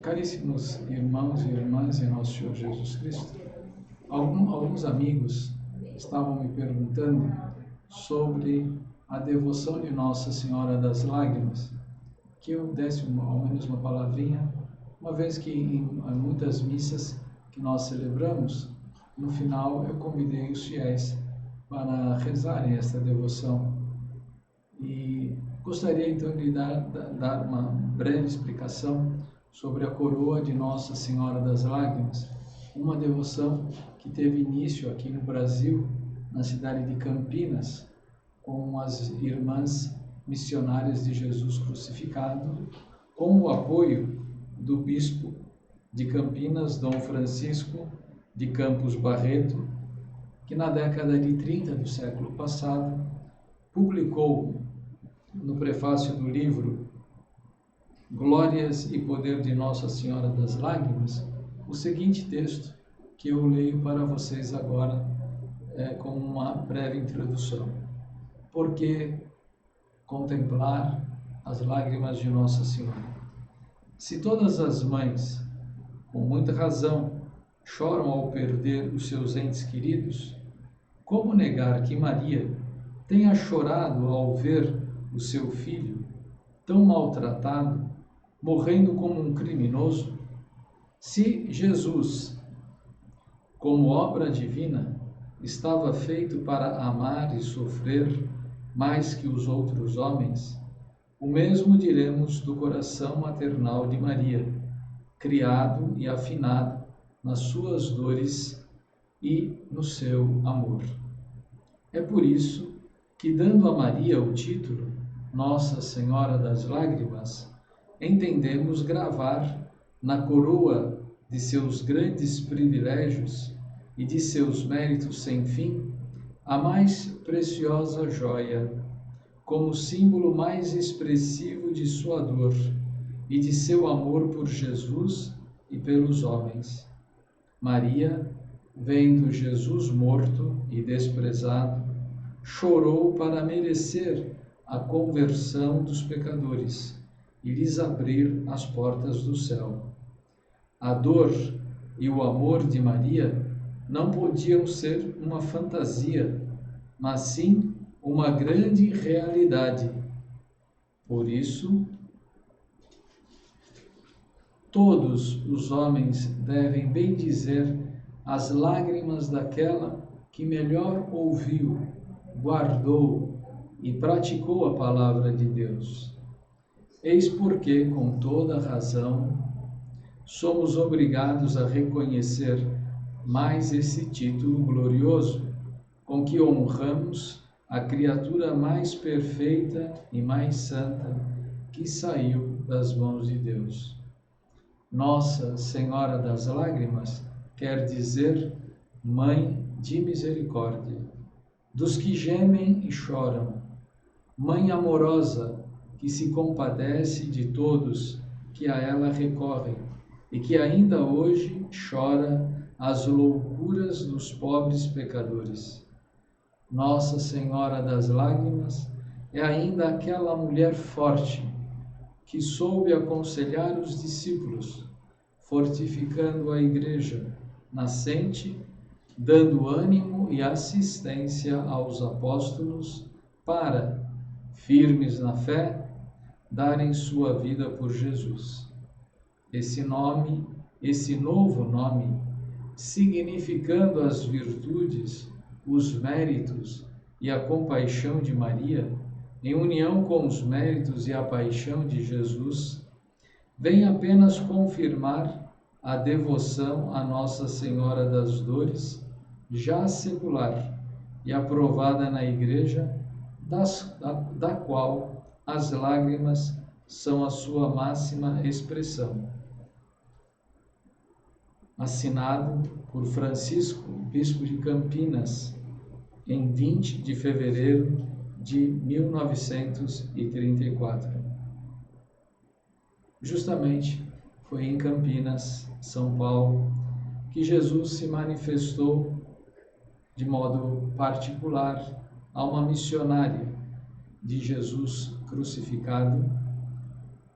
Caríssimos irmãos e irmãs em nosso Senhor Jesus Cristo, alguns amigos estavam me perguntando sobre a devoção de Nossa Senhora das Lágrimas, que eu desse ao menos uma palavrinha, uma vez que em muitas missas que nós celebramos, no final eu convidei os fiéis para rezarem esta devoção. E gostaria então de dar uma breve explicação sobre a coroa de Nossa Senhora das Lágrimas, uma devoção que teve início aqui no Brasil, na cidade de Campinas, com as irmãs missionárias de Jesus crucificado, com o apoio do bispo de Campinas, Dom Francisco de Campos Barreto, que na década de 30 do século passado publicou no prefácio do livro Glórias e Poder de Nossa Senhora das Lágrimas, o seguinte texto que eu leio para vocês agora com uma breve introdução. Por que contemplar as lágrimas de Nossa Senhora? Se todas as mães, com muita razão, choram ao perder os seus entes queridos, como negar que Maria tenha chorado ao ver o seu filho tão maltratado, morrendo como um criminoso? Se Jesus, como obra divina, estava feito para amar e sofrer mais que os outros homens, o mesmo diremos do coração maternal de Maria, criado e afinado nas suas dores e no seu amor. É por isso que, dando a Maria o título Nossa Senhora das Lágrimas, entendemos gravar na coroa de seus grandes privilégios e de seus méritos sem fim a mais preciosa joia, como símbolo mais expressivo de sua dor e de seu amor por Jesus e pelos homens. Maria, vendo Jesus morto e desprezado, chorou para merecer a conversão dos pecadores e lhes abrir as portas do céu. A dor e o amor de Maria não podiam ser uma fantasia, mas sim uma grande realidade. Por isso, todos os homens devem bendizer as lágrimas daquela que melhor ouviu, guardou e praticou a palavra de Deus. Eis porque, com toda razão, somos obrigados a reconhecer mais esse título glorioso, com que honramos a criatura mais perfeita e mais santa que saiu das mãos de Deus. Nossa Senhora das Lágrimas quer dizer Mãe de Misericórdia, dos que gemem e choram, Mãe amorosa, que se compadece de todos que a ela recorrem e que ainda hoje chora as loucuras dos pobres pecadores. Nossa Senhora das Lágrimas é ainda aquela mulher forte que soube aconselhar os discípulos, fortificando a Igreja nascente, dando ânimo e assistência aos apóstolos para, firmes na fé, darem sua vida por Jesus. Esse novo nome, significando as virtudes, os méritos e a compaixão de Maria, em união com os méritos e a paixão de Jesus, vem apenas confirmar a devoção a Nossa Senhora das Dores, já secular e aprovada na Igreja, da qual as lágrimas são a sua máxima expressão. Assinado por Francisco, bispo de Campinas, em 20 de fevereiro de 1934. Justamente foi em Campinas, São Paulo, que Jesus se manifestou de modo particular a uma missionária de Jesus crucificado,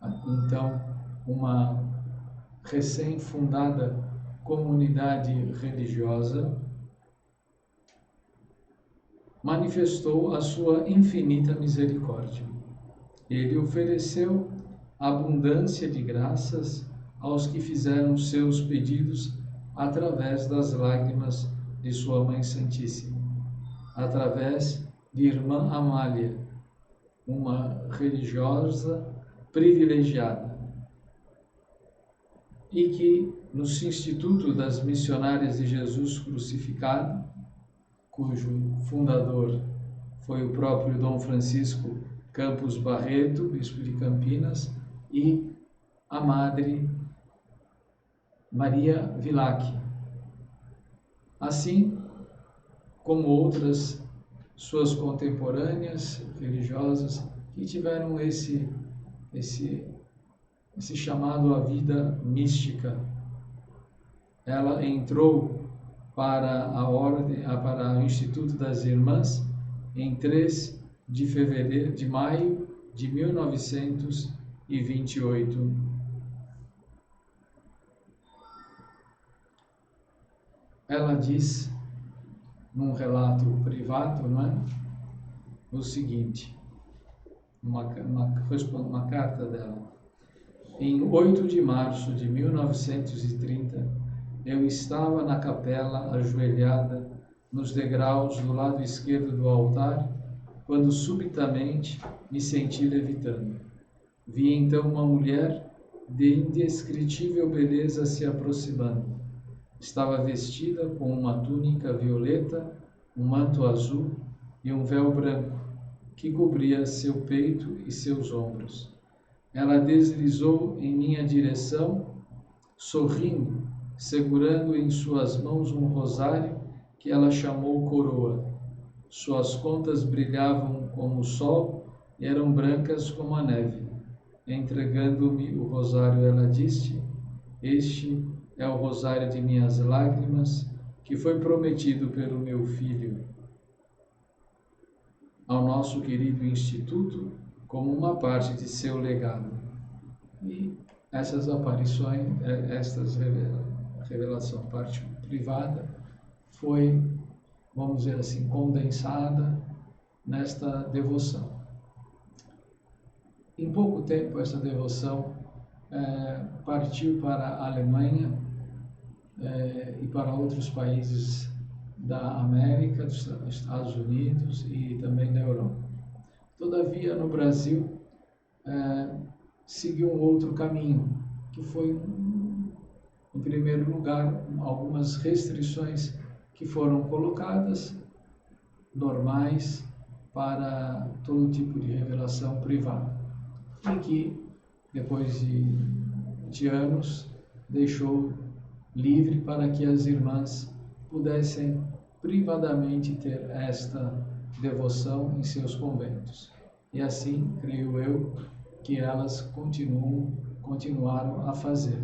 então uma recém-fundada comunidade religiosa, manifestou a sua infinita misericórdia. Ele ofereceu abundância de graças aos que fizeram seus pedidos através das lágrimas de sua Mãe Santíssima, através de Irmã Amália, uma religiosa privilegiada, e que no Instituto das Missionárias de Jesus Crucificado, cujo fundador foi o próprio Dom Francisco Campos Barreto, bispo de Campinas, e a Madre Maria Vilac, assim como outras suas contemporâneas religiosas que tiveram esse chamado à vida mística. Ela entrou para para o Instituto das Irmãs em 3 de maio de 1928. Ela diz, num relato privado, não é? O seguinte, uma carta dela. Em 8 de março de 1930, eu estava na capela ajoelhada nos degraus do lado esquerdo do altar, quando subitamente me senti levitando. Vi então uma mulher de indescritível beleza se aproximando. Estava vestida com uma túnica violeta, um manto azul e um véu branco, que cobria seu peito e seus ombros. Ela deslizou em minha direção, sorrindo, segurando em suas mãos um rosário que ela chamou coroa. Suas contas brilhavam como o sol e eram brancas como a neve. Entregando-me o rosário, ela disse: "Este é o rosário de minhas lágrimas, que foi prometido pelo meu filho ao nosso querido Instituto como uma parte de seu legado." E essas aparições, revelação, parte privada, foi, vamos dizer assim, condensada nesta devoção. Em pouco tempo, essa devoção partiu para a Alemanha e para outros países da América, dos Estados Unidos e também da Europa. Todavia, no Brasil, seguiu um outro caminho, que foi, em primeiro lugar, algumas restrições que foram colocadas, normais, para todo tipo de revelação privada, e que, depois de anos, deixou livre para que as irmãs pudessem privadamente ter esta devoção em seus conventos. E assim, creio eu, que elas continuaram a fazer.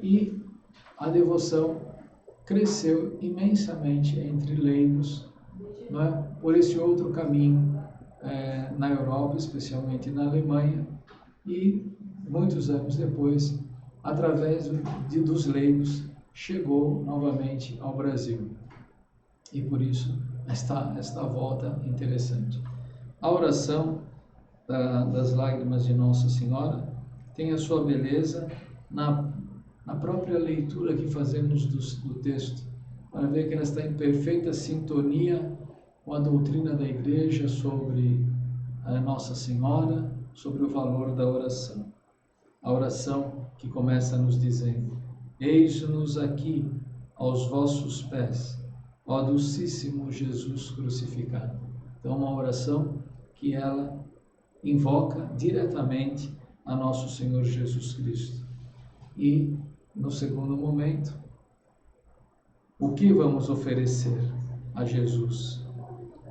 E a devoção cresceu imensamente entre leigos, não é? Por esse outro caminho, na Europa, especialmente na Alemanha, e muitos anos depois, através dos leigos, chegou novamente ao Brasil. E por isso, esta volta interessante. A oração das lágrimas de Nossa Senhora tem a sua beleza na própria leitura que fazemos do texto, para ver que ela está em perfeita sintonia com a doutrina da Igreja sobre a Nossa Senhora, sobre o valor da oração. A oração que começa nos dizendo: "Eis-nos aqui aos vossos pés, ó Dulcíssimo Jesus crucificado." Então, uma oração que ela invoca diretamente a nosso Senhor Jesus Cristo. E, no segundo momento, o que vamos oferecer a Jesus?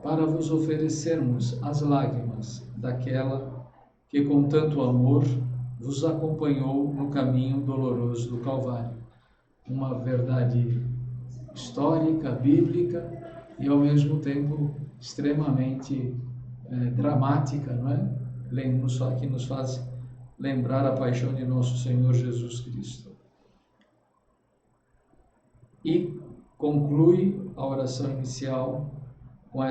Para vos oferecermos as lágrimas daquela que com tanto amor vos acompanhou no caminho doloroso do Calvário. Uma verdade histórica, bíblica e ao mesmo tempo extremamente dramática, não é? Que nos faz lembrar a paixão de nosso Senhor Jesus Cristo. E conclui a oração inicial com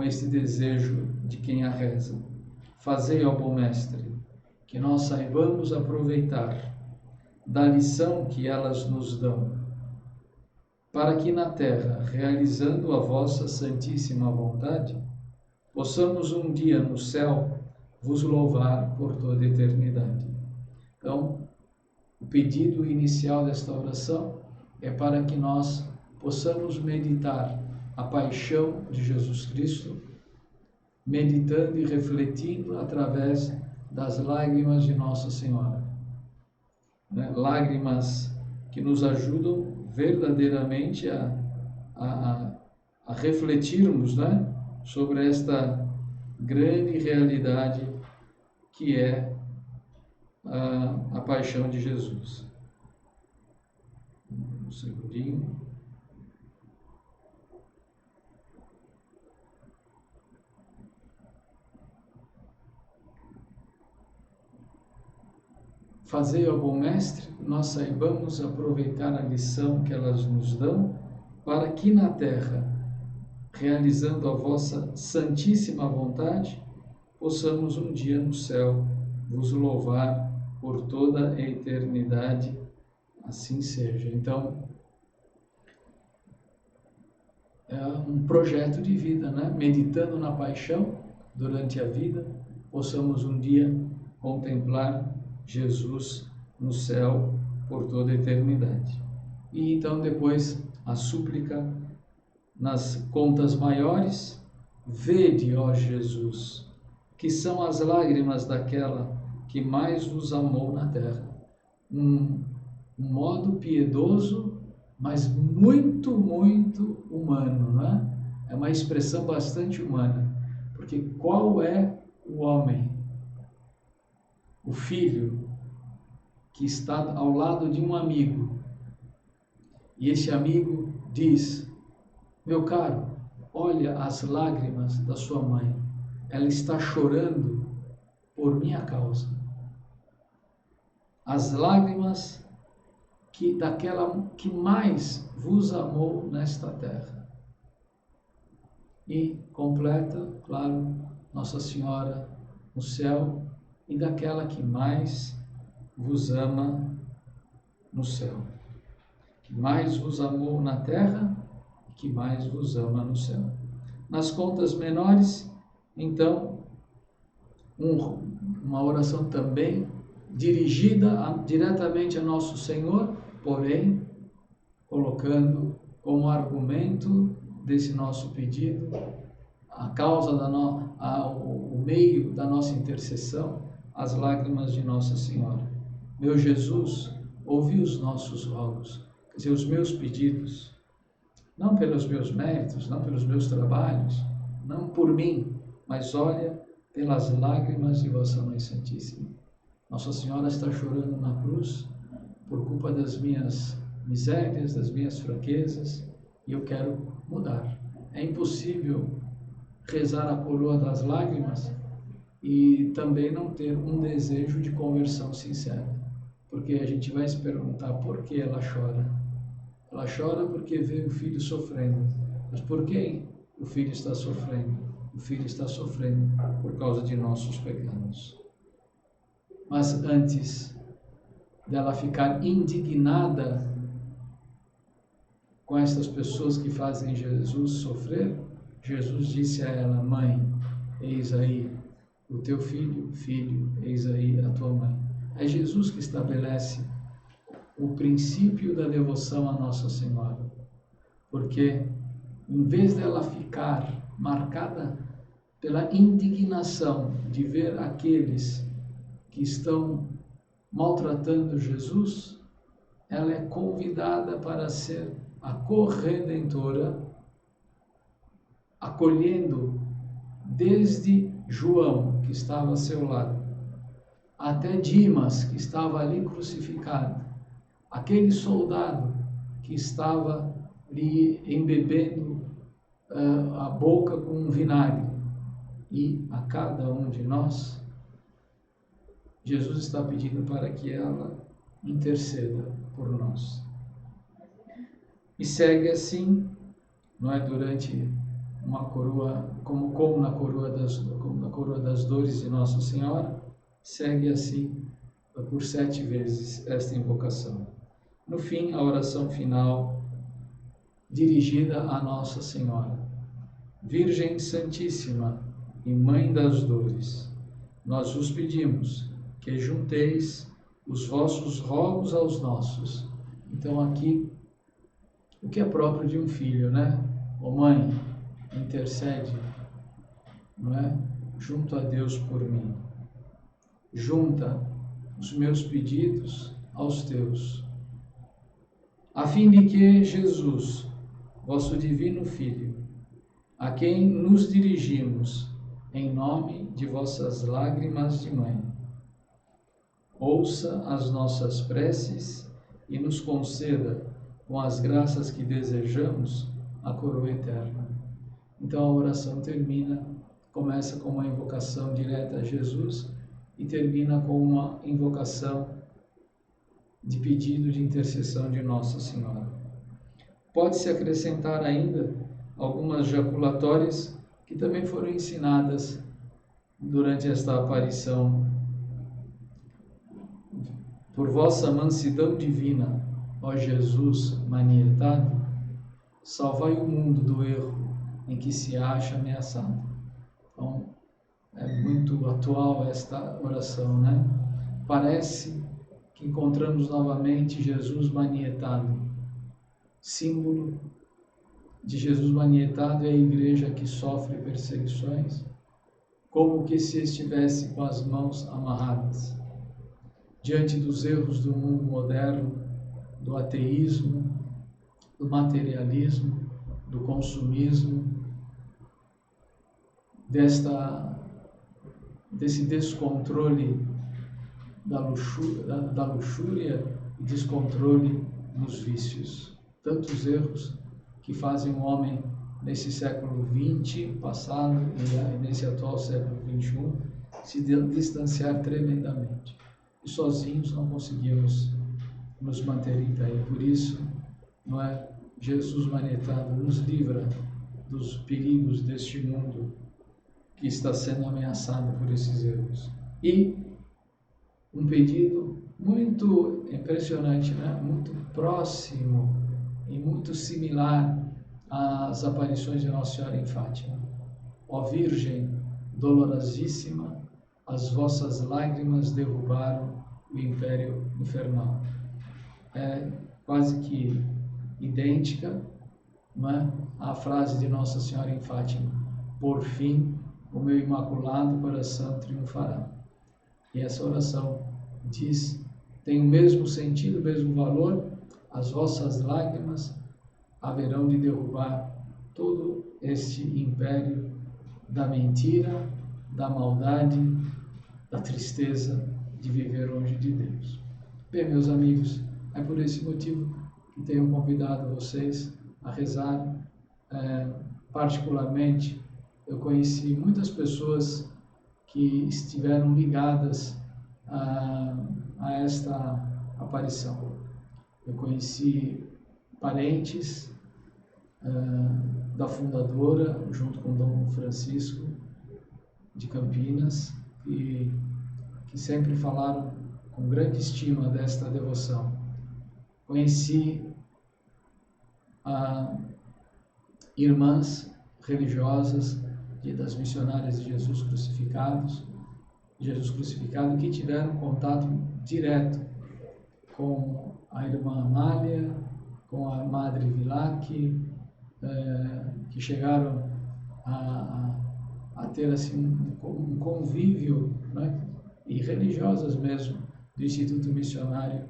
este desejo de quem a reza. Fazei, ó bom Mestre, que nós saibamos aproveitar da lição que elas nos dão, para que na terra, realizando a vossa santíssima vontade, possamos um dia no céu vos louvar por toda a eternidade. Então, o pedido inicial desta oração é para que nós possamos meditar a paixão de Jesus Cristo, meditando e refletindo através das lágrimas de Nossa Senhora. Lágrimas que nos ajudam verdadeiramente a refletirmos, sobre esta grande realidade que é a paixão de Jesus. Um segundinho. Fazei, ó bom Mestre, nós saibamos aproveitar a lição que elas nos dão, para que na terra, realizando a vossa santíssima vontade, possamos um dia no céu vos louvar por toda a eternidade. Assim seja. Então, é um projeto de vida, Meditando na paixão durante a vida, possamos um dia contemplar Jesus no céu por toda a eternidade. E então depois a súplica nas contas maiores: vede, ó Jesus, que são as lágrimas daquela que mais vos amou na terra. Um modo piedoso, mas muito, muito humano, não é? É uma expressão bastante humana, porque qual é o homem? O filho que está ao lado de um amigo, e esse amigo diz: meu caro, olha as lágrimas da sua mãe, ela está chorando por minha causa. As lágrimas daquela que mais vos amou nesta terra. E completa, claro, Nossa Senhora no céu, e daquela que mais vos ama no céu, que mais vos amou na terra e que mais vos ama no céu. Nas contas menores, então, uma oração também dirigida diretamente a Nosso Senhor, porém, colocando como argumento desse nosso pedido a causa o meio da nossa intercessão, as lágrimas de Nossa Senhora. Meu Jesus, ouvi os nossos rogos, quer dizer, os meus pedidos, não pelos meus méritos, não pelos meus trabalhos, não por mim, mas olha pelas lágrimas de Vossa Mãe Santíssima. Nossa Senhora está chorando na cruz por culpa das minhas misérias, das minhas fraquezas, e eu quero mudar. É impossível rezar a coroa das lágrimas e também não ter um desejo de conversão sincera, porque a gente vai se perguntar por que ela chora. Ela chora porque vê o filho sofrendo. Mas por que o filho está sofrendo? O filho está sofrendo por causa de nossos pecados. Mas antes dela ficar indignada com estas pessoas que fazem Jesus sofrer, Jesus disse a ela: mãe, eis aí o teu filho, filho, eis aí a tua mãe. É Jesus que estabelece o princípio da devoção a Nossa Senhora, porque em vez dela ficar marcada pela indignação de ver aqueles que estão maltratando Jesus, ela é convidada para ser a corredentora, acolhendo desde João, que estava a seu lado, até Dimas, que estava ali crucificado, aquele soldado que estava lhe embebendo a boca com um vinagre, e a cada um de nós, Jesus está pedindo para que ela interceda por nós. E segue assim, não é, durante uma coroa, como na coroa das dores de Nossa Senhora, segue assim por 7 vezes esta invocação. No fim, a oração final dirigida a Nossa Senhora. Virgem Santíssima e Mãe das Dores, nós vos pedimos que junteis os vossos rogos aos nossos. Então aqui, o que é próprio de um filho, né? Ó Mãe, intercede, não é? Junto a Deus por mim. Junta os meus pedidos aos teus, a fim de que Jesus, vosso divino Filho, a quem nos dirigimos em nome de vossas lágrimas de mãe, ouça as nossas preces e nos conceda, com as graças que desejamos, a coroa eterna. Então a oração começa com uma invocação direta a Jesus e termina com uma invocação de pedido de intercessão de Nossa Senhora. Pode-se acrescentar ainda algumas jaculatórias que também foram ensinadas durante esta aparição. Por vossa mansidão divina, ó Jesus manietado, salvai o mundo do erro em que se acha ameaçado. Então, é muito atual esta oração, né? Parece que encontramos novamente Jesus manietado. Símbolo de Jesus manietado é a igreja que sofre perseguições, como que se estivesse com as mãos amarradas. Diante dos erros do mundo moderno, do ateísmo, do materialismo, do consumismo, desse descontrole da luxúria e descontrole nos vícios. Tantos erros que fazem o homem nesse século XX passado e nesse atual século XXI se distanciar tremendamente. E sozinhos não conseguimos nos manter em pé. E por isso, não é, Jesus manietado nos livra dos perigos deste mundo que está sendo ameaçado por esses erros. E um pedido muito impressionante, né? Muito próximo e muito similar às aparições de Nossa Senhora em Fátima. Ó Virgem dolorosíssima, as vossas lágrimas derrubaram o império infernal. É quase que idêntica, não é, à frase de Nossa Senhora em Fátima: por fim, o meu imaculado coração triunfará. E essa oração tem o mesmo sentido, o mesmo valor. As vossas lágrimas haverão de derrubar todo este império da mentira, da maldade, da tristeza de viver longe de Deus. Bem, meus amigos, é por esse motivo que tenho convidado vocês a rezar. Particularmente, eu conheci muitas pessoas que estiveram ligadas a esta aparição. Eu conheci parentes da fundadora, junto com Dom Francisco de Campinas, que sempre falaram com grande estima desta devoção. Conheci irmãs religiosas das missionárias de Jesus crucificado, que tiveram contato direto com a irmã Amália, com a Madre Vilac, que chegaram a ter assim um convívio, né, e religiosas mesmo, do Instituto Missionário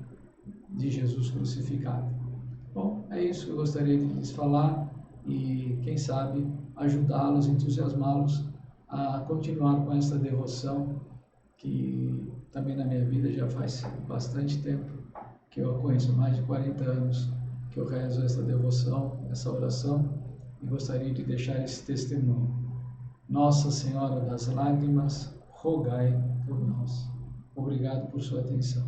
de Jesus Crucificado. Bom, é isso que eu gostaria de lhes falar e, quem sabe, ajudá-los, entusiasmá-los a continuar com essa devoção que também na minha vida já faz bastante tempo, que eu a conheço, mais de 40 anos que eu rezo essa devoção, essa oração, e gostaria de deixar esse testemunho. Nossa Senhora das Lágrimas, rogai por nós. Obrigado por sua atenção.